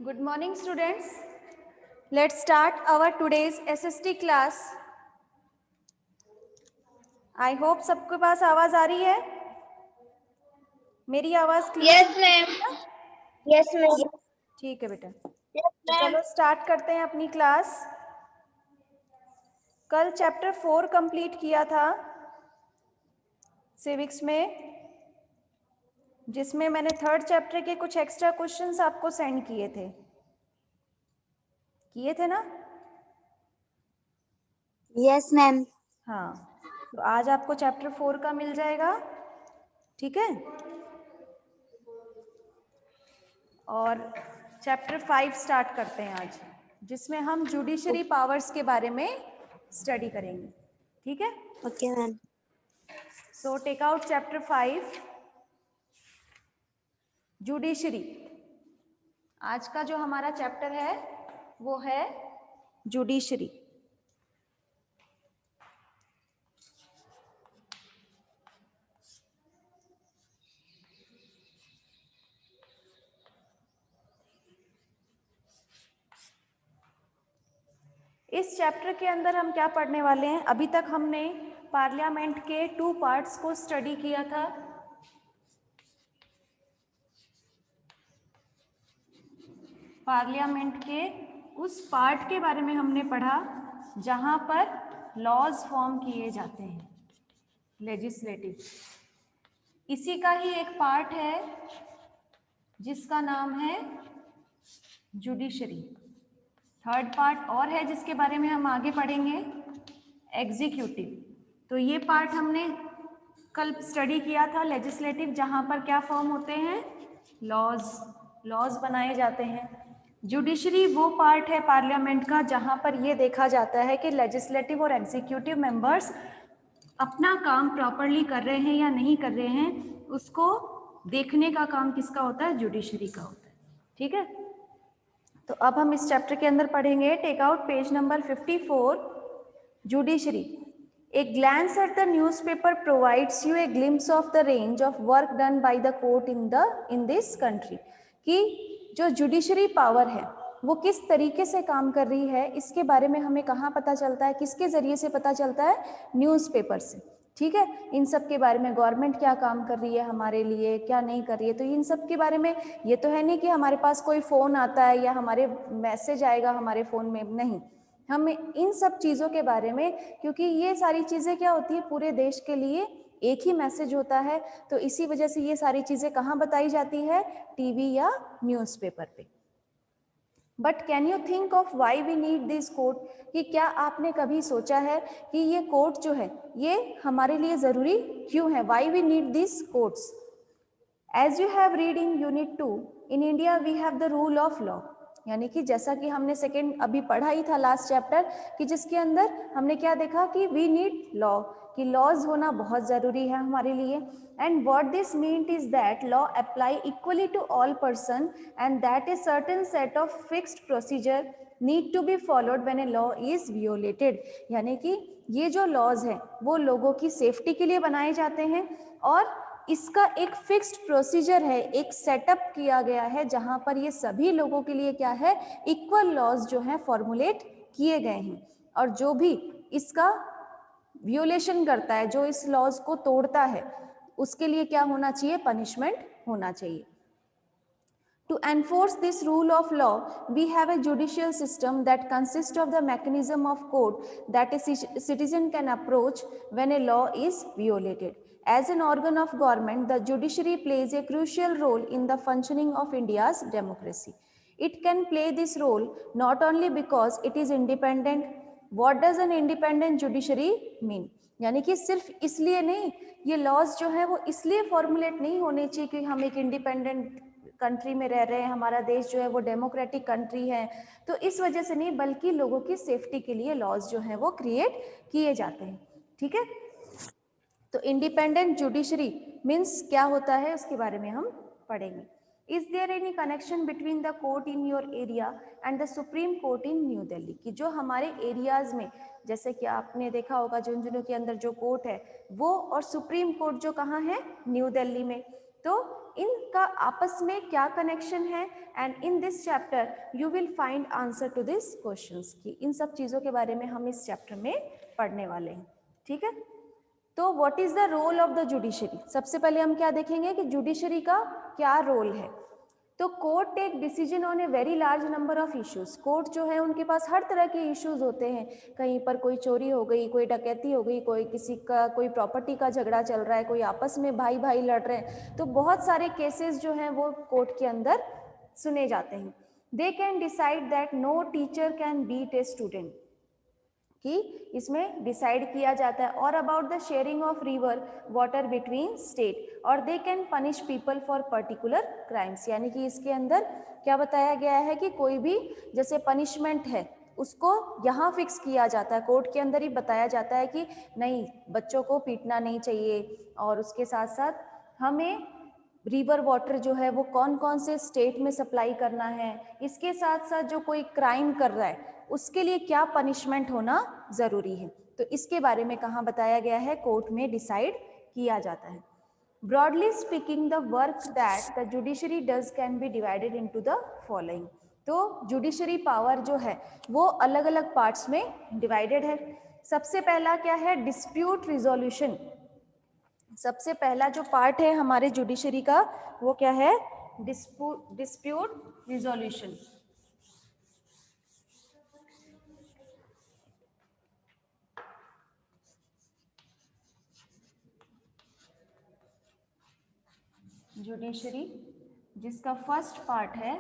Good morning, students. Let's start our today's SST class. I hope सबके पास आवाज आ रही है. मेरी आवाज clear? Yes ma'am. Yes ma'am. ठीक है बेटा. यस तो मैम. चलो स्टार्ट करते हैं अपनी क्लास. कल चैप्टर 4 कंप्लीट किया था सिविक्स में, जिसमें मैंने थर्ड चैप्टर के कुछ एक्स्ट्रा क्वेश्चंस आपको सेंड किए थे ना? Yes ma'am. हाँ, तो आज आपको चैप्टर 4 का मिल जाएगा. ठीक है. और चैप्टर 5 स्टार्ट करते हैं आज, जिसमें हम जुडिशरी पावर्स के बारे में स्टडी करेंगे. ठीक है. Okay ma'am. So take out chapter 5 judiciary. आज का जो हमारा चैप्टर है वो है जुडिशरी. इस चैप्टर के अंदर हम क्या पढ़ने वाले हैं? अभी तक हमने पार्लियामेंट के 2 पार्ट्स को स्टडी किया था. पार्लियामेंट के उस पार्ट के बारे में हमने पढ़ा जहां पर लॉज फॉर्म किए जाते हैं, लेजिस्लेटिव. इसी का ही एक पार्ट है जिसका नाम है जुडिशरी. थर्ड पार्ट और है जिसके बारे में हम आगे पढ़ेंगे, एग्जीक्यूटिव. तो ये पार्ट हमने कल स्टडी किया था, लेजिस्लेटिव, जहां पर क्या फॉर्म होते हैं? लॉज बनाए जाते हैं. जुडिशरी वो पार्ट है पार्लियामेंट का जहां पर ये देखा जाता है कि लेजिस्लेटिव और एग्जीक्यूटिव मेंबर्स अपना काम प्रॉपरली कर रहे हैं या नहीं कर रहे हैं, उसको देखने का काम किसका होता है? जुडिशरी का होता है. ठीक है. तो अब हम इस चैप्टर के अंदर पढ़ेंगे. Take out page number 54, judiciary. A glance at the newspaper provides you a glimpse of the range of work done by the court in this country. कि जो जुडिशरी पावर है वो किस तरीके से काम कर रही है, इसके बारे में हमें कहाँ पता चलता है? किसके जरिए से पता चलता है? न्यूज़पेपर से. ठीक है. इन सब के बारे में गवर्नमेंट क्या काम कर रही है हमारे लिए, क्या नहीं कर रही है, तो इन सब के बारे में. ये तो है नहीं कि हमारे पास कोई फ़ोन आता है या हमारे मैसेज आएगा हमारे फ़ोन में, नहीं. हमें इन सब चीज़ों के बारे में, क्योंकि ये सारी चीज़ें क्या होती है, पूरे देश के लिए एक ही मैसेज होता है, तो इसी वजह से ये सारी चीज़ें कहाँ बताई जाती है? टीवी या न्यूज़पेपर पे. But can you think of why we need this court? कि क्या आपने कभी सोचा है कि ये कोर्ट जो है ये हमारे लिए ज़रूरी क्यों है? Why we need this courts? As you have read in unit 2, in India we have the rule of law. यानी कि जैसा कि हमने सेकेंड अभी पढ़ा ही था लास्ट चैप्टर, कि जिसके अंदर हमने क्या देखा कि वी नीड लॉ, कि लॉज होना बहुत ज़रूरी है हमारे लिए. And what this means is that law apply equally to all person and that a certain set of fixed procedure need to be followed when a law is violated. यानी कि ये जो लॉज हैं वो लोगों की सेफ्टी के लिए बनाए जाते हैं, और इसका एक फिक्स्ड प्रोसीजर है, एक सेटअप किया गया है जहां पर ये सभी लोगों के लिए क्या है? इक्वल लॉज जो है फॉर्मुलेट किए गए हैं. और जो भी इसका वियोलेशन करता है, जो इस लॉज को तोड़ता है, उसके लिए क्या होना चाहिए? पनिशमेंट होना चाहिए. To enforce this rule of law, we have a judicial system that consists of the mechanism of court that a citizen can approach when a law is violated. As an organ of government, the judiciary plays a crucial role in the functioning of India's democracy. It can play this role not only because it is independent. What does an independent judiciary mean? यानी कि सिर्फ इसलिए नहीं, ये laws जो है वो इसलिए फॉर्मुलेट नहीं होने चाहिए कि हम एक इंडिपेंडेंट कंट्री में रह रहे हैं, हमारा देश जो है वो डेमोक्रेटिक कंट्री है, तो इस वजह से नहीं, बल्कि लोगों की सेफ्टी के लिए लॉज जो है वो क्रिएट किए जाते हैं. ठीक है. तो इंडिपेंडेंट जुडिशरी मीन्स क्या होता है उसके बारे में हम पढ़ेंगे. Is there any connection between the court in your area and the supreme court in new Delhi? कि जो हमारे एरियाज में, जैसे कि आपने देखा होगा झुंझुनू के अंदर जो कोर्ट है वो, और सुप्रीम कोर्ट जो कहाँ है? न्यू दिल्ली में. तो इनका आपस में क्या कनेक्शन है, and in this chapter you will find answer to this questions कि इन सब चीज़ों के बारे में हम इस चैप्टर में पढ़ने वाले हैं। ठीक है, तो what is the role of the judiciary. सबसे पहले हम क्या देखेंगे कि जुडिशरी का क्या रोल है। तो court take decision on a very large number of issues. Court जो है उनके पास हर तरह के इश्यूज होते हैं, कहीं पर कोई चोरी हो गई, कोई डकैती हो गई, कोई किसी का कोई प्रॉपर्टी का झगड़ा चल रहा है, कोई आपस में भाई भाई लड़ रहे हैं, तो बहुत सारे केसेस जो हैं वो कोर्ट के अंदर सुने जाते हैं। They can decide that no teacher can beat a student, कि इसमें डिसाइड किया जाता है। और about the sharing of river water between state, और they can punish people for particular crimes, यानी कि इसके अंदर क्या बताया गया है कि कोई भी जैसे पनिशमेंट है उसको यहाँ फिक्स किया जाता है, कोर्ट के अंदर ही बताया जाता है कि नहीं बच्चों को पीटना नहीं चाहिए, और उसके साथ साथ हमें रिवर वाटर जो है वो कौन कौन से स्टेट में सप्लाई करना है, इसके साथ साथ जो कोई क्राइम कर रहा है उसके लिए क्या पनिशमेंट होना जरूरी है, तो इसके बारे में कहाँ बताया गया है, कोर्ट में डिसाइड किया जाता है। Broadly speaking the work that the judiciary does can be divided into the following. तो जुडिशरी पावर जो है वो अलग अलग पार्ट्स में डिवाइडेड है। सबसे पहला क्या है, डिस्प्यूट रिजोल्यूशन। सबसे पहला जो पार्ट है हमारे जुडिशरी का वो क्या है, डिस्प्यूट रिजोल्यूशन। जुडिशरी जिसका फर्स्ट पार्ट है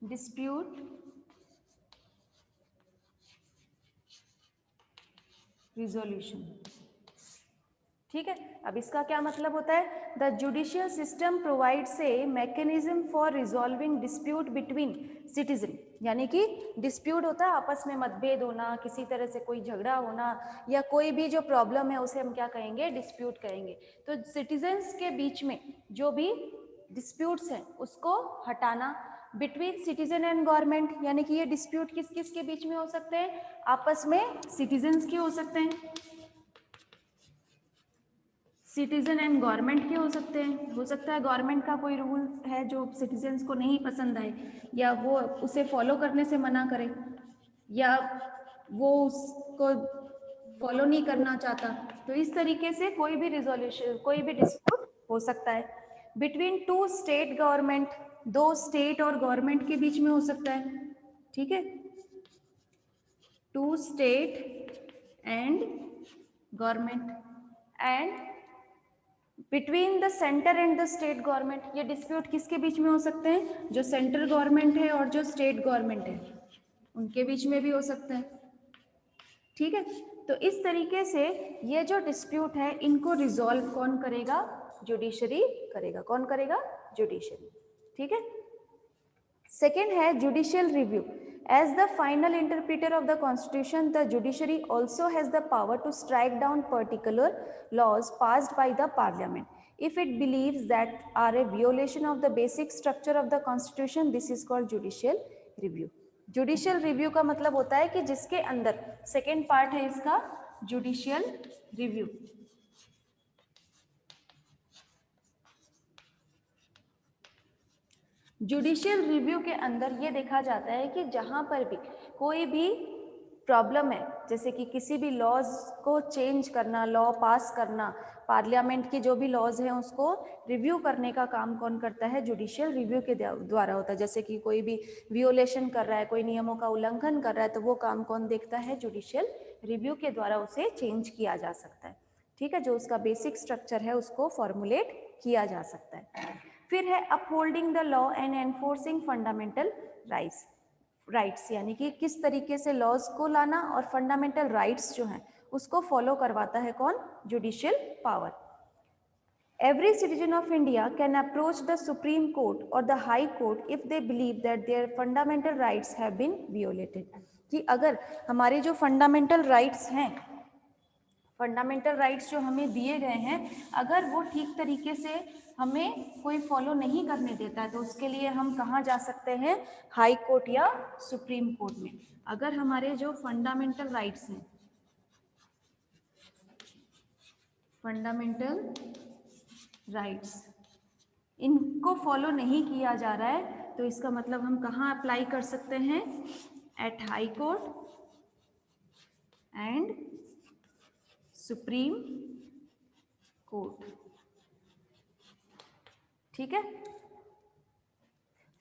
डिस्प्यूट रिजोल्यूशन। ठीक है, अब इसका क्या मतलब होता है, the judicial system provides a mechanism for resolving dispute between citizen, यानी कि डिस्प्यूट होता है आपस में मतभेद होना, किसी तरह से कोई झगड़ा होना या कोई भी जो प्रॉब्लम है उसे हम क्या कहेंगे, डिस्प्यूट कहेंगे। तो सिटीजन्स के बीच में जो भी डिस्प्यूट्स हैं उसको हटाना, बिटवीन सिटीजन एंड गवर्नमेंट, यानी कि ये डिस्प्यूट किस किस के बीच में हो सकते हैं, आपस में सिटीजन्स के हो सकते हैं, सिटीजन एंड गवर्नमेंट के हो सकते हैं, हो सकता है गवर्नमेंट का कोई रूल है जो सिटीजन्स को नहीं पसंद आए या वो उसे फॉलो करने से मना करे या वो उसको फॉलो नहीं करना चाहता, तो इस तरीके से कोई भी रिजोल्यूशन, कोई भी डिस्प्यूट हो सकता है। बिटवीन टू स्टेट गवर्नमेंट, दो स्टेट और गवर्नमेंट के बीच में हो सकता है। ठीक है, two state and government, and between the centre and the state government, ये डिस्प्यूट किसके बीच में हो सकते हैं, जो सेंट्रल गवर्नमेंट है और जो स्टेट गवर्नमेंट है उनके बीच में भी हो सकता है। ठीक है, तो इस तरीके से ये जो डिस्प्यूट है इनको रिजॉल्व कौन करेगा, जुडिशरी करेगा। कौन करेगा, जुडिशरी। ठीक है, सेकेंड है judicial review. As the final interpreter of the Constitution, the judiciary also has the power to strike down particular laws passed by the Parliament. If it believes that are a violation of the basic structure of the Constitution, this is called judicial review. Judicial review का मतलब होता है कि जिसके अंदर second part है इसका judicial review। Judicial review के अंदर ये देखा जाता है कि जहाँ पर भी कोई भी प्रॉब्लम है, जैसे कि किसी भी लॉज को चेंज करना, लॉ पास करना, पार्लियामेंट की जो भी लॉज हैं उसको रिव्यू करने का काम कौन करता है, जुडिशियल रिव्यू के द्वारा होता है। जैसे कि कोई भी वियोलेशन कर रहा है, कोई नियमों का उल्लंघन कर रहा है, तो वो काम कौन देखता है, जुडिशियल रिव्यू के द्वारा उसे चेंज किया जा सकता है। ठीक है, जो उसका बेसिक स्ट्रक्चर है उसको फॉर्मुलेट किया जा सकता है। फिर है upholding the law and enforcing fundamental rights, यानी कि किस तरीके से लॉज को लाना और फंडामेंटल राइट्स जो हैं उसको फॉलो करवाता है कौन, judicial power. Every citizen of India can approach the Supreme Court or the High Court if they believe that their fundamental rights have been violated। कि अगर हमारे जो फंडामेंटल राइट्स हैं, फंडामेंटल राइट्स जो हमें दिए गए हैं, अगर वो ठीक तरीके से हमें कोई फॉलो नहीं करने देता है तो उसके लिए हम कहाँ जा सकते हैं, हाई कोर्ट या सुप्रीम कोर्ट में। अगर हमारे जो फंडामेंटल राइट्स हैं फंडामेंटल राइट्स, इनको फॉलो नहीं किया जा रहा है, तो इसका मतलब हम कहाँ अप्लाई कर सकते हैं? At high court and supreme court. ठीक है।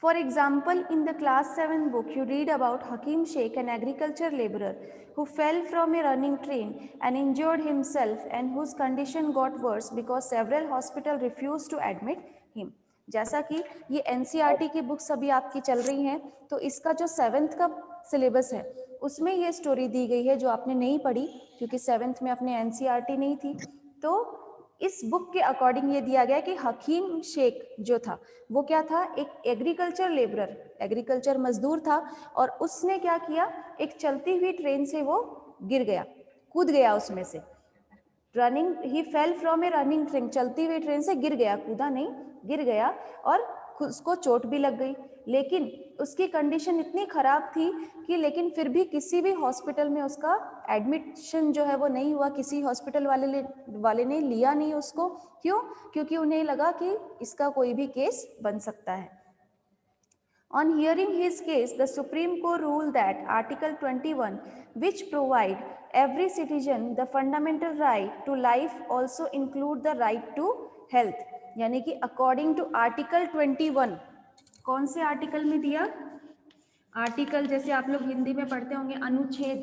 For example, in the class 7 book, you read about Hakim Sheikh, an agriculture laborer who fell from a running train and injured himself and whose condition got worse because several hospitals refused to admit him. जैसा कि ये NCERT की books अभी आपकी चल रही हैं, तो इसका जो 7th का सिलेबस है उसमें ये स्टोरी दी गई है जो आपने नहीं पढ़ी क्योंकि 7th में अपने एनसीईआरटी नहीं थी। तो इस बुक के अकॉर्डिंग ये दिया गया कि हकीम शेख जो था वो क्या था? एक एग्रीकल्चर लेबरर, एग्रीकल्चर मजदूर था, और उसने क्या किया? एक चलती हुई ट्रेन से वो गिर गया, कूद गया उसमें से। Running, he fell from A running train, चलती हुई ट्रेन से गिर गया, कूदा नहीं, गिर गया, और उसको चोट भी लग गई। लेकिन उसकी कंडीशन इतनी खराब थी कि लेकिन फिर भी किसी भी हॉस्पिटल में उसका एडमिशन जो है वो नहीं हुआ, किसी हॉस्पिटल वाले ने लिया नहीं उसको। क्यों? क्योंकि उन्हें लगा कि इसका कोई भी केस बन सकता है। On hearing his case, the Supreme Court ruled that Article 21, which provide every citizen the fundamental right to life, also include the right to health. यानी कि according to Article 21, कौन से आर्टिकल में दिया? आर्टिकल जैसे आप लोग हिंदी में पढ़ते होंगे अनुच्छेद,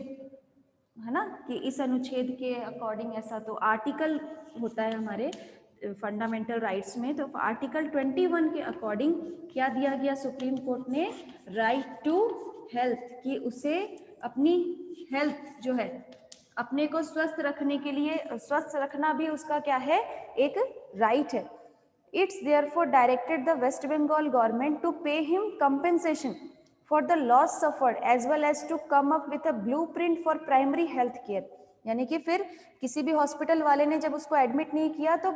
है ना, कि इस अनुच्छेद के अकॉर्डिंग ऐसा, तो आर्टिकल होता है हमारे फंडामेंटल राइट्स में। तो आर्टिकल 21 के अकॉर्डिंग क्या दिया गया सुप्रीम कोर्ट ने? राइट टू हेल्थ, कि उसे अपनी हेल्थ जो है, अपने को स्वस्थ रखने के लिए, स्वस्थ रखना भी उसका क्या है? एक राइट है। It's therefore directed the west Bengal government to pay him compensation for the loss suffered as well as to come up with a blueprint for primary health care। यानी कि फिर किसी भी हॉस्पिटल वाले ने जब उसको एडमिट नहीं किया तो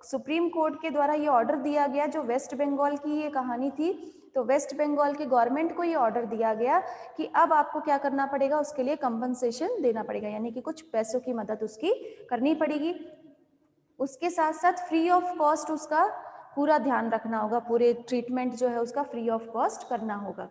सुप्रीम कोर्ट के द्वारा ये ऑर्डर दिया गया, जो वेस्ट बंगाल की ये कहानी थी, तो वेस्ट बंगाल के गवर्नमेंट को ये ऑर्डर दिया गया कि अब आपको क्या करना पड़ेगा? उसके लिए कंपनसेशन देना पड़ेगा, यानी कि कुछ पैसों की मदद उसकी करनी पड़ेगी। उसके साथ साथ फ्री ऑफ कॉस्ट उसका पूरा ध्यान रखना होगा, पूरे ट्रीटमेंट जो है उसका फ्री ऑफ कॉस्ट करना होगा।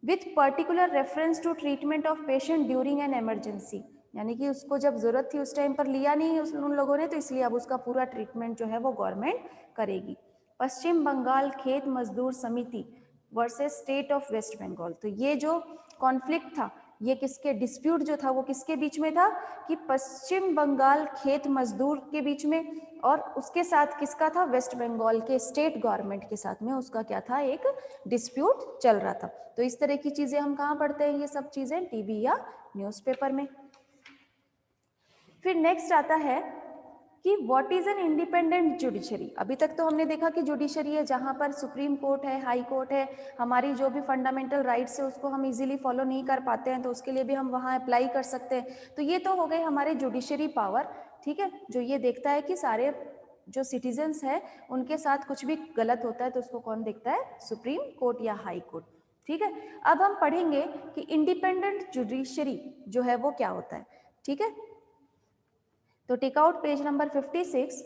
With particular reference to treatment of patient during an emergency, यानी कि उसको जब जरूरत थी उस टाइम पर लिया नहीं उन लोगों ने, तो इसलिए अब उसका पूरा ट्रीटमेंट जो है वो गवर्नमेंट करेगी। पश्चिम Bengal Khet Mazdoor Samiti versus state of west Bengal, तो ये जो कॉन्फ्लिक्ट था, ये किसके, डिस्प्यूट जो था वो किसके बीच में था? कि पश्चिम बंगाल खेत मजदूर के बीच में, और उसके साथ किसका था? वेस्ट बंगाल के स्टेट गवर्नमेंट के साथ में उसका क्या था? एक डिस्प्यूट चल रहा था। तो इस तरह की चीजें हम कहाँ पढ़ते हैं? ये सब चीजें टीवी या न्यूज़पेपर में। फिर नेक्स्ट आता है कि what is an independent judiciary. अभी तक तो हमने देखा कि जुडिशरी है जहां पर सुप्रीम कोर्ट है, हाई कोर्ट है, हमारी जो भी फंडामेंटल राइट्स है उसको हम इजीली फॉलो नहीं कर पाते हैं तो उसके लिए भी हम वहां अप्लाई कर सकते हैं। तो ये तो हो गए हमारे जुडिशरी पावर, ठीक है, जो ये देखता है कि सारे जो सिटीजन्स है उनके साथ कुछ भी गलत होता है तो उसको कौन देखता है? सुप्रीम कोर्ट या हाई कोर्ट। ठीक है, अब हम पढ़ेंगे कि इंडिपेंडेंट जुडिशरी जो है वो क्या होता है। ठीक है, तो take out page number 56।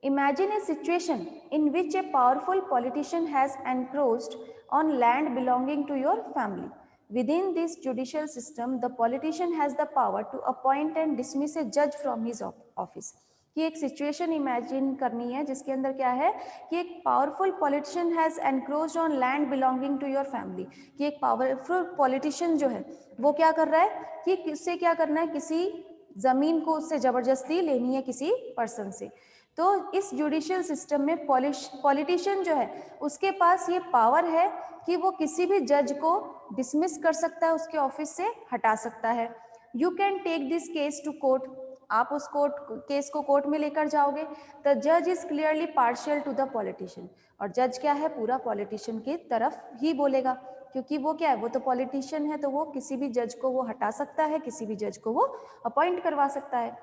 Imagine a situation in which a powerful politician has encroached on land belonging to your family. Within this judicial system, the politician has the power to appoint and dismiss a judge from his office. कि एक situation imagine करनी है जिसके अंदर क्या है कि एक powerful politician has encroached on land belonging to your family, कि एक पावरफुल पॉलिटिशियन जो है वो क्या कर रहा है कि किससे क्या करना है? किसी जमीन को उससे जबरदस्ती लेनी है किसी पर्सन से। तो इस जुडिशियल सिस्टम में पॉलिटिशियन जो है उसके पास ये पावर है कि वो किसी भी जज को डिसमिस कर सकता है, उसके ऑफिस से हटा सकता है। You can take this case to court, आप उस केस को कोर्ट में लेकर जाओगे। द जज is clearly partial two the politician, और जज क्या है? पूरा पॉलिटिशियन की तरफ ही बोलेगा, क्योंकि वो क्या है? वो तो पॉलिटिशियन है, तो वो किसी भी जज को वो हटा सकता है, किसी भी जज को वो अपॉइंट करवा सकता है।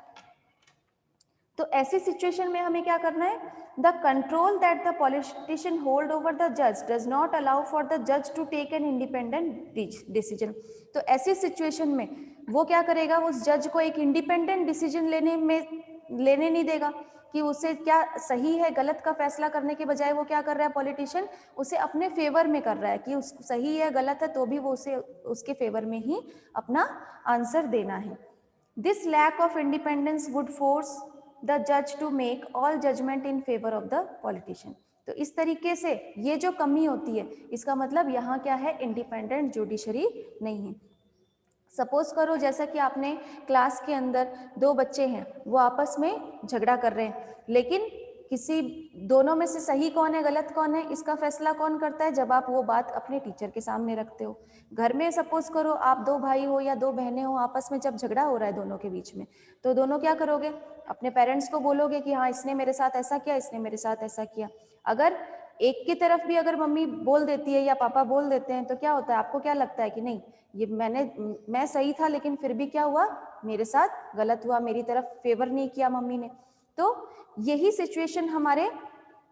तो ऐसी सिचुएशन में हमें क्या करना है? The control that the politician hold over the जज does not allow for the जज to take an independent decision. तो ऐसी सिचुएशन में वो क्या करेगा? उस जज को एक इंडिपेंडेंट डिसीजन लेने में लेने नहीं देगा कि उसे क्या सही है गलत का फैसला करने के बजाय वो क्या कर रहा है पॉलिटिशियन, उसे अपने फेवर में कर रहा है कि उस सही है गलत है तो भी वो उसे उसके फेवर में ही अपना आंसर देना है। This lack of independence would force the जज to make all judgement in favour of the politician. तो इस तरीके से ये जो कमी होती है इसका मतलब यहाँ क्या है, इंडिपेंडेंट जुडिशरी नहीं है। सपोज करो जैसा कि आपने क्लास के अंदर दो बच्चे हैं, वो आपस में झगड़ा कर रहे हैं, लेकिन किसी दोनों में से सही कौन है गलत कौन है इसका फैसला कौन करता है, जब आप वो बात अपने टीचर के सामने रखते हो। घर में सपोज करो आप दो भाई हो या दो बहनें हो, आपस में जब झगड़ा हो रहा है दोनों के बीच में, तो दोनों क्या करोगे, अपने पेरेंट्स को बोलोगे कि हाँ इसने मेरे साथ ऐसा किया, इसने मेरे साथ ऐसा किया। अगर एक की तरफ भी अगर मम्मी बोल देती है या पापा बोल देते हैं तो क्या होता है, आपको क्या लगता है कि नहीं ये मैं सही था लेकिन फिर भी क्या हुआ, मेरे साथ गलत हुआ, मेरी तरफ फेवर नहीं किया मम्मी ने। तो यही सिचुएशन हमारे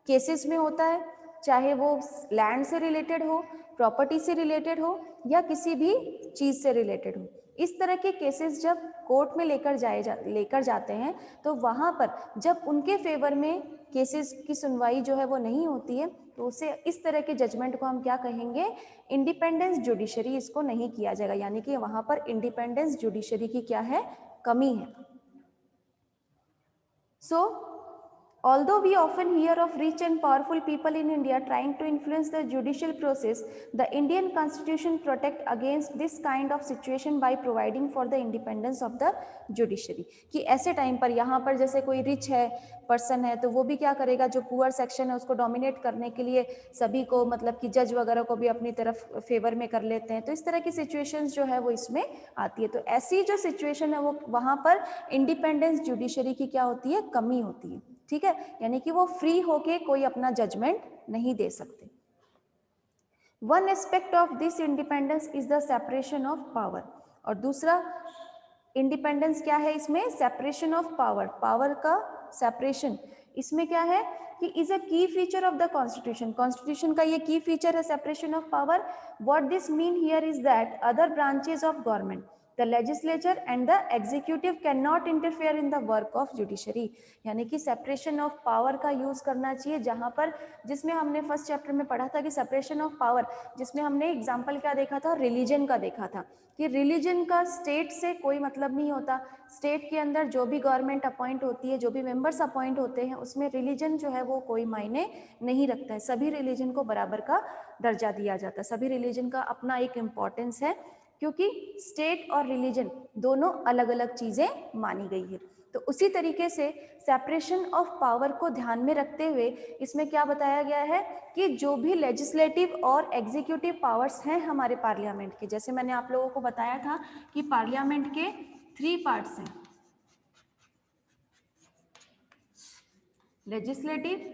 केसेस में होता है, चाहे वो लैंड से रिलेटेड हो, प्रॉपर्टी से रिलेटेड हो या किसी भी चीज से रिलेटेड हो। इस तरह के केसेस जब कोर्ट में लेकर जाते हैं तो वहां पर जब उनके फेवर में केसेस की सुनवाई जो है वो नहीं होती है तो उसे इस तरह के जजमेंट को हम क्या कहेंगे, इंडिपेंडेंस जुडिशरी इसको नहीं किया जाएगा, यानी कि वहां पर इंडिपेंडेंस जुडिशरी की क्या है, कमी है। So, although we often hear of rich and powerful people in India trying to influence the judicial process, the Indian Constitution protects against this kind of situation by providing for the independence of the judiciary। कि ऐसे time पर यहाँ पर जैसे कोई rich है person है तो वो भी क्या करेगा, जो पुअर सेक्शन है उसको डोमिनेट करने के लिए सभी को मतलब कि जज वगैरह को भी अपनी तरफ फेवर में कर लेते हैं। तो इस तरह की सिचुएशंस जो है वो इसमें आती है। तो ऐसी जो सिचुएशन है वो वहाँ पर इंडिपेंडेंस जुडिशरी की क्या होती है, कमी होती है। ठीक है, यानी कि वो फ्री होके कोई अपना जजमेंट नहीं दे सकते। One aspect of this independence is the separation of power. और दूसरा इंडिपेंडेंस क्या है इसमें, सेपरेशन ऑफ पावर, पावर का सेपरेशन इसमें क्या है कि इज अ की feature of the constitution. Constitution का ये की फीचर है separation of power. What this mean here is that other branches of government, the legislature and the executive cannot interfere in the work of judiciary। यानी कि separation of power का use करना चाहिए, जहां पर जिसमें हमने फर्स्ट चैप्टर में पढ़ा था कि सेपरेशन ऑफ पावर, जिसमें हमने एग्जांपल क्या देखा था, रिलीजन का देखा था कि रिलीजन का स्टेट से कोई मतलब नहीं होता। स्टेट के अंदर जो भी गवर्नमेंट अपॉइंट होती है, जो भी मेंबर्स अपॉइंट होते हैं, उसमें रिलीजन जो है वो कोई मायने नहीं रखता है। सभी रिलीजन को बराबर का दर्जा दिया जाता है, सभी रिलीजन का अपना एक इम्पोर्टेंस है, क्योंकि स्टेट और रिलीजन दोनों अलग अलग चीजें मानी गई है। तो उसी तरीके से सेपरेशन ऑफ पावर को ध्यान में रखते हुए इसमें क्या बताया गया है कि जो भी लेजिस्लेटिव और एग्जीक्यूटिव पावर्स हैं हमारे पार्लियामेंट के, जैसे मैंने आप लोगों को बताया था कि पार्लियामेंट के 3 पार्ट्स हैं, लेजिस्लेटिव,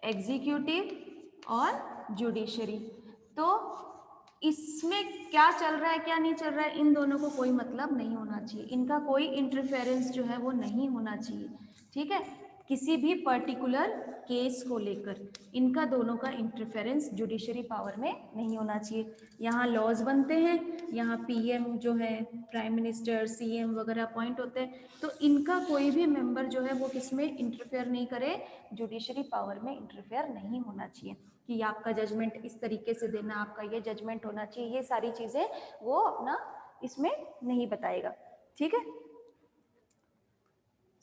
एग्जीक्यूटिव और जुडिशरी। तो इसमें क्या चल रहा है क्या नहीं चल रहा है, इन दोनों को कोई मतलब नहीं होना चाहिए, इनका कोई इंटरफेरेंस जो है वो नहीं होना चाहिए। ठीक है, किसी भी पर्टिकुलर केस को लेकर इनका दोनों का इंटरफेरेंस जुडिशरी पावर में नहीं होना चाहिए। यहाँ लॉज बनते हैं, यहाँ पीएम जो है प्राइम मिनिस्टर, सीएम वगैरह अपॉइंट होते हैं, तो इनका कोई भी मेंबर जो है वो किसमें इंटरफेयर नहीं करे, जुडिशरी पावर में इंटरफेयर नहीं होना चाहिए कि आपका जजमेंट इस तरीके से देना, आपका ये जजमेंट होना चाहिए, ये सारी चीजें वो अपना इसमें नहीं बताएगा। ठीक है,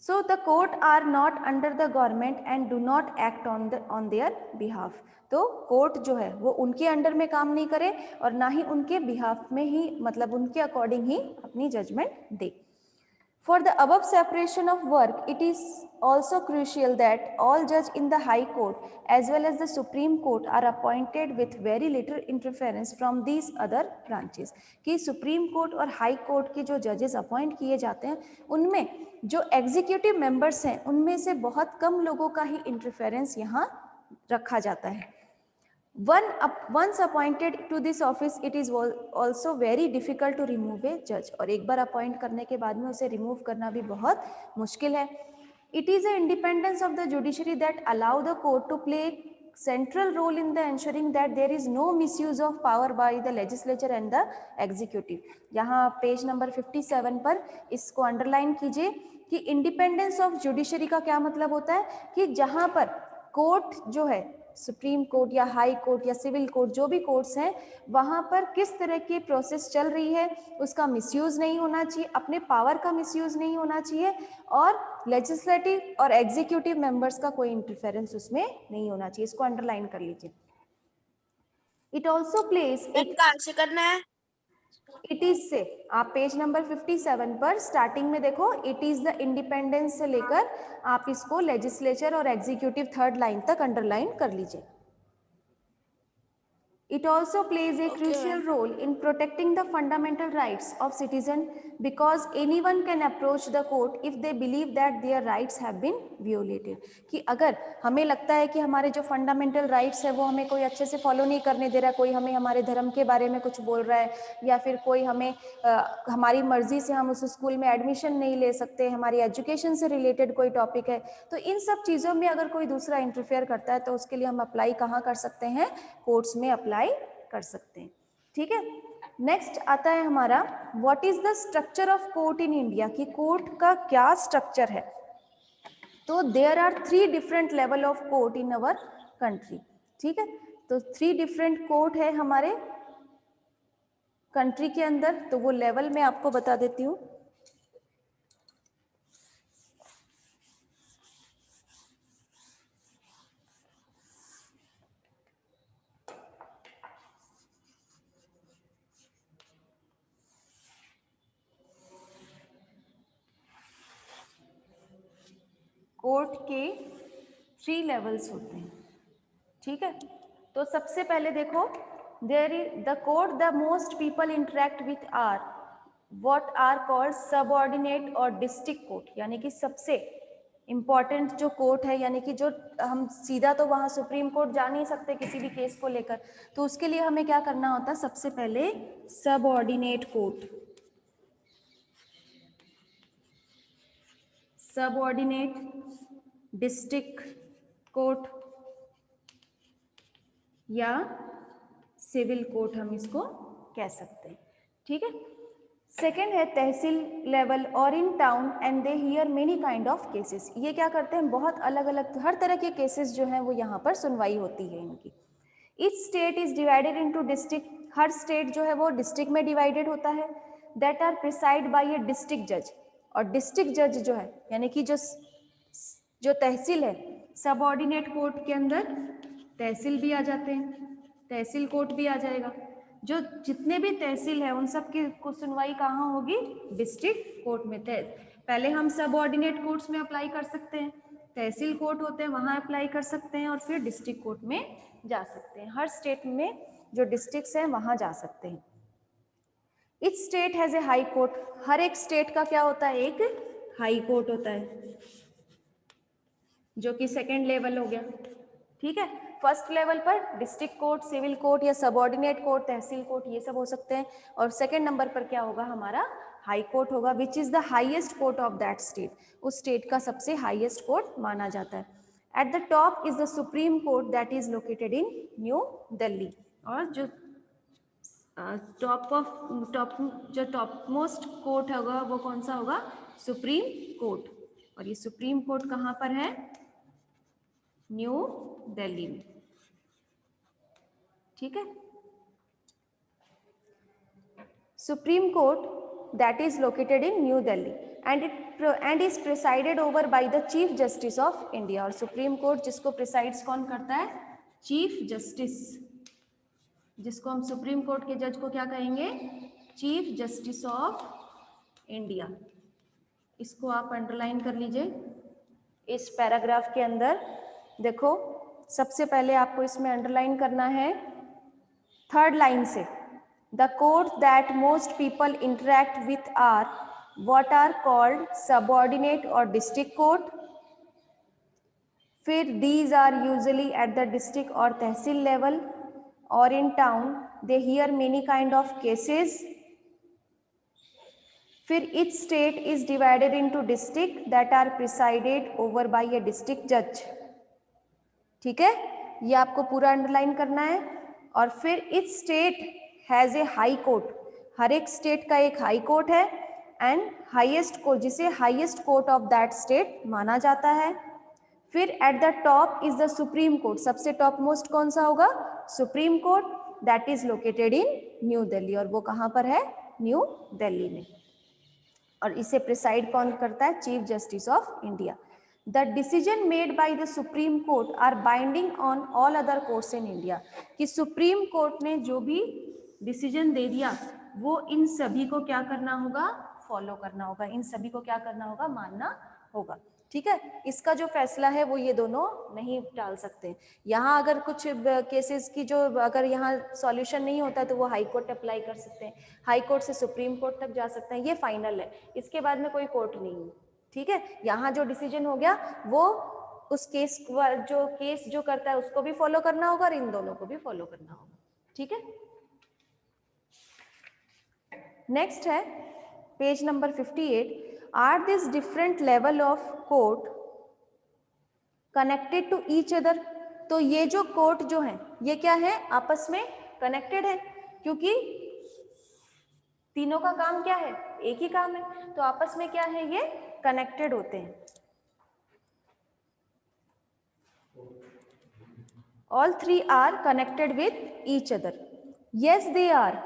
so the court are not under the government and do not act on their behalf। तो कोर्ट जो है वो उनके अंडर में काम नहीं करे और ना ही उनके बिहाफ में ही, मतलब उनके अकॉर्डिंग ही अपनी जजमेंट दे। For the above separation of work, it is also crucial that all judges in the High Court as well as the Supreme Court are appointed with very little interference from these other branches। कि Supreme Court और High Court के जो जजेस appoint किए जाते हैं उनमें जो एग्जीक्यूटिव मेंबर्स हैं उनमें से बहुत कम लोगों का ही इंटरफेरेंस यहाँ रखा जाता है। Once appointed to this office, it is also very difficult to remove a judge। और एक बार अपॉइंट करने के बाद में उसे रिमूव करना भी बहुत मुश्किल है। It is the independence of the judiciary that allow the court to play central role in the ensuring that there is no misuse of power by the legislature and the executive। यहाँ page number 57 पर इसको underline कीजिए कि independence of judiciary का क्या मतलब होता है कि जहां पर कोर्ट जो है, सुप्रीम कोर्ट या हाई कोर्ट या सिविल कोर्ट, जो भी कोर्ट्स हैं, वहां पर किस तरह की प्रोसेस चल रही है, उसका मिसयूज नहीं होना चाहिए, अपने पावर का मिसयूज नहीं होना चाहिए, और लेजिस्लेटिव और एग्जीक्यूटिव मेंबर्स का कोई इंटरफेरेंस उसमें नहीं होना चाहिए। इसको अंडरलाइन कर लीजिए। इट ऑल्सो प्लेस एक, कहाँ से करना है? इट इज से आप पेज नंबर 57 पर स्टार्टिंग में देखो, इट इज द इंडिपेंडेंस से लेकर आप इसको लेजिस्लेचर और एग्जीक्यूटिव थर्ड लाइन तक अंडरलाइन कर लीजिए। It also plays a crucial role in protecting the fundamental rights of citizen because anyone can approach the court if they believe that their rights have been violated। कि अगर हमें लगता है कि हमारे जो फंडामेंटल राइट्स है वो हमें कोई अच्छे से फॉलो नहीं करने दे रहा है, कोई हमें हमारे धर्म के बारे में कुछ बोल रहा है, या फिर कोई हमें हमारी मर्जी से हम उस स्कूल में एडमिशन नहीं ले सकते, हमारी एजुकेशन से रिलेटेड कोई टॉपिक है, तो इन सब चीज़ों में अगर कोई दूसरा इंटरफेयर करता है तो उसके लिए हम अप्लाई कहाँ कर सकते हैं? कोर्ट्स में अप्लाई कर सकते हैं। ठीक है, नेक्स्ट आता है हमारा what is the structure of court in India, कि कोर्ट का क्या स्ट्रक्चर है। तो there are 3 different level of court in our country. ठीक है, तो 3 डिफरेंट कोर्ट है हमारे कंट्री के अंदर, तो वो लेवल मैं आपको बता देती हूँ। कोर्ट के 3 लेवल्स होते हैं। ठीक है, तो सबसे पहले देखो, there is the court the most people interact with are what are called subordinate और डिस्ट्रिक्ट कोर्ट, यानी कि सबसे इम्पॉर्टेंट जो कोर्ट है, यानी कि जो हम सीधा तो वहाँ सुप्रीम कोर्ट जा नहीं सकते किसी भी केस को लेकर, तो उसके लिए हमें क्या करना होता है? सबसे पहले subordinate court, subordinate district court या सिविल कोर्ट हम इसको कह सकते हैं। ठीक है, सेकेंड है तहसील लेवल और in town and they hear many kind of cases. ये क्या करते हैं? बहुत अलग अलग हर तरह के केसेस जो हैं वो यहाँ पर सुनवाई होती है इनकी। Each state is divided into district, हर स्टेट जो है वो डिस्ट्रिक्ट में डिवाइडेड होता है, that are preside by a district जज। और डिस्ट्रिक्ट जज जो है, यानी कि जो तहसील है, सबऑर्डिनेट कोर्ट के अंदर तहसील भी आ जाते हैं, तहसील कोर्ट भी आ जाएगा। जो जितने भी तहसील है उन सब की सुनवाई कहाँ होगी? डिस्ट्रिक्ट कोर्ट में। पहले हम सबऑर्डिनेट कोर्ट्स में अप्लाई कर सकते हैं, तहसील कोर्ट होते हैं वहाँ अप्लाई कर सकते हैं, और फिर डिस्ट्रिक्ट कोर्ट में जा सकते हैं। हर स्टेट में जो डिस्ट्रिक्ट्स हैं वहाँ जा सकते हैं। Each state has a high court, हर एक स्टेट का क्या होता है? एक हाई कोर्ट होता है, जो कि सेकेंड लेवल हो गया। ठीक है, फर्स्ट लेवल पर डिस्ट्रिक्ट कोर्ट, सिविल कोर्ट या सबऑर्डिनेट कोर्ट, तहसील कोर्ट, ये सब हो सकते हैं। और सेकेंड नंबर पर क्या होगा? हमारा हाई कोर्ट होगा, which is the highest court of that state, उस स्टेट का सबसे हाईएस्ट कोर्ट माना जाता है। At the top is the supreme court that is located in new Delhi, और जो टॉप मोस्ट कोर्ट होगा वो कौन सा होगा? Supreme court. और ये सुप्रीम कोर्ट कहाँ पर है? न्यू दिल्ली में। ठीक है, supreme court that is located in new Delhi and is presided over by the chief justice of India. और सुप्रीम कोर्ट जिसको प्रिसाइड्स कौन करता है? चीफ जस्टिस, जिसको हम सुप्रीम कोर्ट के जज को क्या कहेंगे? Chief justice of India. इसको आप अंडरलाइन कर लीजिए इस पैराग्राफ के अंदर। देखो, सबसे पहले आपको इसमें अंडरलाइन करना है थर्ड लाइन से, the court that most people interact with are what are called subordinate और डिस्ट्रिक्ट कोर्ट। फिर these are usually at the district और तहसील लेवल और in town they hear many kind of cases. फिर each state is divided into district that are presided over by a district judge। ठीक है, ये आपको पूरा underline करना है। और फिर each state has a high court, हर एक स्टेट का एक हाई कोर्ट है, एंड हाईएस्ट कोर्ट, जिसे highest court of that state माना जाता है। फिर at the top is the supreme court, सबसे टॉप मोस्ट कौन सा होगा? Supreme court, that is located in new Delhi, और वो कहाँ पर है? न्यू दिल्ली में। और इसे प्रिसाइड कौन करता है? Chief justice of India. The decision made by the supreme court are binding on all other courts in India, कि सुप्रीम कोर्ट ने जो भी डिसीजन दे दिया वो इन सभी को क्या करना होगा? फॉलो करना होगा, इन सभी को क्या करना होगा? मानना होगा। ठीक है, इसका जो फैसला है वो ये दोनों नहीं टाल सकते। यहाँ अगर कुछ केसेस की जो अगर यहाँ सॉल्यूशन नहीं होता तो वो हाई कोर्ट अप्लाई कर सकते हैं, हाई कोर्ट से सुप्रीम कोर्ट तक जा सकते हैं, ये फाइनल है, इसके बाद में कोई कोर्ट नहीं है। ठीक है, यहाँ जो डिसीजन हो गया वो उस केस जो करता है उसको भी फॉलो करना होगा और इन दोनों को भी फॉलो करना होगा। ठीक है, नेक्स्ट है page number 58। Are this different level of court connected to each other? तो ये जो कोर्ट जो है ये क्या है? आपस में कनेक्टेड है, क्योंकि तीनों का काम क्या है? एक ही काम है, तो आपस में क्या है? ये कनेक्टेड होते हैं। All three are connected with each other. Yes they are,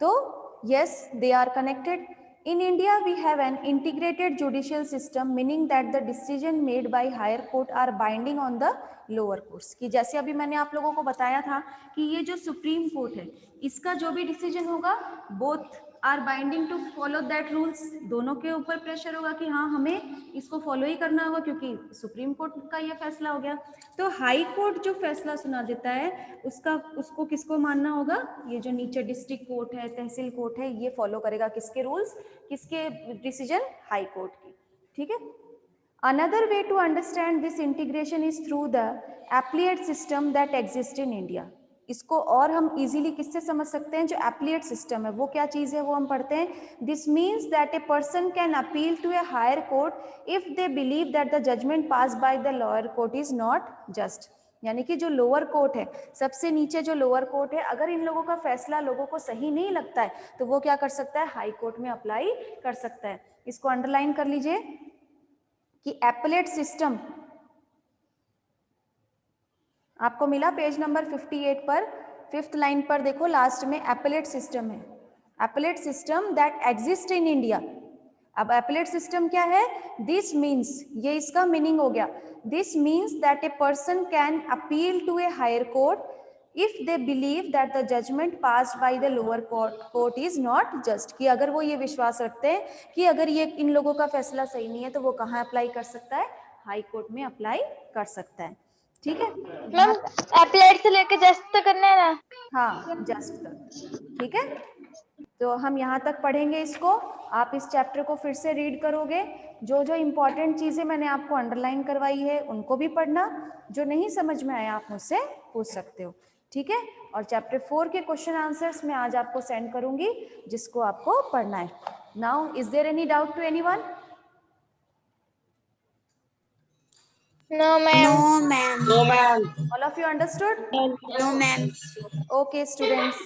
तो yes they are connected. In India, we have an integrated judicial system, meaning that the decision made by higher court are binding on the lower courts. कि जैसे अभी मैंने आप लोगों को बताया था कि ये जो सुप्रीम कोर्ट है इसका जो भी डिसीजन होगा both are binding to follow that rules, दोनों के ऊपर प्रेशर होगा कि हाँ हमें इसको फॉलो ही करना होगा क्योंकि सुप्रीम कोर्ट का ये फैसला हो गया। तो हाई कोर्ट जो फैसला सुना देता है उसको किसको मानना होगा? ये जो नीचे डिस्ट्रिक्ट कोर्ट है, तहसील कोर्ट है, ये फॉलो करेगा किसके रूल्स? किसके डिसीजन? हाई कोर्ट की। ठीक है, another way to understand this integration is through the appellate system that exist in India. इसको और हम इजीली किससे समझ सकते हैं? जो एप्लीएट सिस्टम है वो क्या चीज है वो हम पढ़ते हैं। This means that a person can appeal to a higher court if they believe that the judgement pass by the lower court is not just. यानी कि जो लोअर कोर्ट है, सबसे नीचे जो लोअर कोर्ट है, अगर इन लोगों का फैसला लोगों को सही नहीं लगता है तो वो क्या कर सकता है? हाई कोर्ट में अप्लाई कर सकता है। इसको अंडरलाइन कर लीजिए कि एप्लेट सिस्टम आपको मिला पेज नंबर 58 पर, 5th लाइन पर देखो, लास्ट में एप्लेट सिस्टम है। Appellate system that exist in India. अब एप्लेट सिस्टम क्या है? दिस मीन्स, ये इसका मीनिंग हो गया, this means that a person can appeal to a higher court if they believe that the judgement passed by the lower court is not just. कि अगर वो ये विश्वास रखते हैं कि अगर ये इन लोगों का फैसला सही नहीं है तो वो कहाँ अप्लाई कर सकता है? हाई कोर्ट में अप्लाई कर सकता है। ठीक है मैम, एप्लेट से लेके जस्ट तक करना है ना? हाँ, जस्ट तक। ठीक है, तो हम यहाँ तक पढ़ेंगे इसको। आप इस चैप्टर को फिर से रीड करोगे, जो जो इम्पोर्टेंट चीजें मैंने आपको अंडरलाइन करवाई है उनको भी पढ़ना, जो नहीं समझ में आया आप मुझसे पूछ सकते हो। ठीक है, और चैप्टर 4 के क्वेश्चन आंसर्स मैं आज आपको सेंड करूंगी जिसको आपको पढ़ना है। Now is there any doubt to anyone? No, ma'am. No, ma'am. No, ma'am. All of you understood? No, ma'am. Okay, students.